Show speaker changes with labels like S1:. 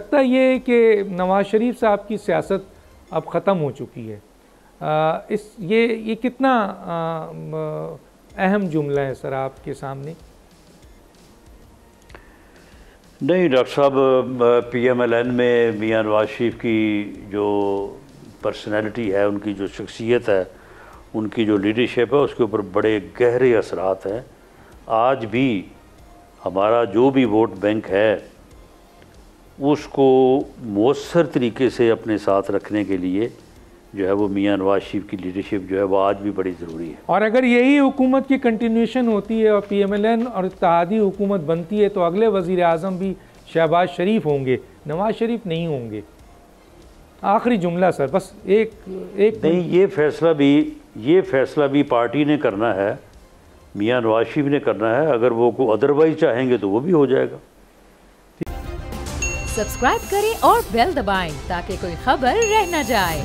S1: लगता ये कि नवाज़ शरीफ साहब की सियासत अब ख़त्म हो चुकी है। ये कितना अहम जुमला है सर आपके सामने?
S2: नहीं डॉक्टर साहब, PMLN में मियां नवाज शरीफ की जो पर्सनैलिटी है, उनकी जो शख्सियत है, उनकी जो लीडरशिप है, उसके ऊपर बड़े गहरे असरात हैं। आज भी हमारा जो भी वोट बैंक है उसको मौसर तरीके से अपने साथ रखने के लिए जो है वो मियां नवाज शरीफ की लीडरशिप जो है वो आज भी बड़ी ज़रूरी है।
S1: और अगर यही हुकूमत की कंटिन्यूशन होती है और PMLN और इत्तेहादी हुकूमत बनती है तो अगले वज़ीर आज़म भी शहबाज शरीफ होंगे, नवाज शरीफ नहीं होंगे। आखिरी जुमला सर, बस एक
S2: नहीं, ये फैसला भी पार्टी ने करना है, मियां नवाज शरीफ ने करना है। अगर वो को अदरवाइज चाहेंगे तो वो भी हो जाएगा।
S3: सब्सक्राइब करें और बेल दबाएं ताकि कोई खबर रह न जाए।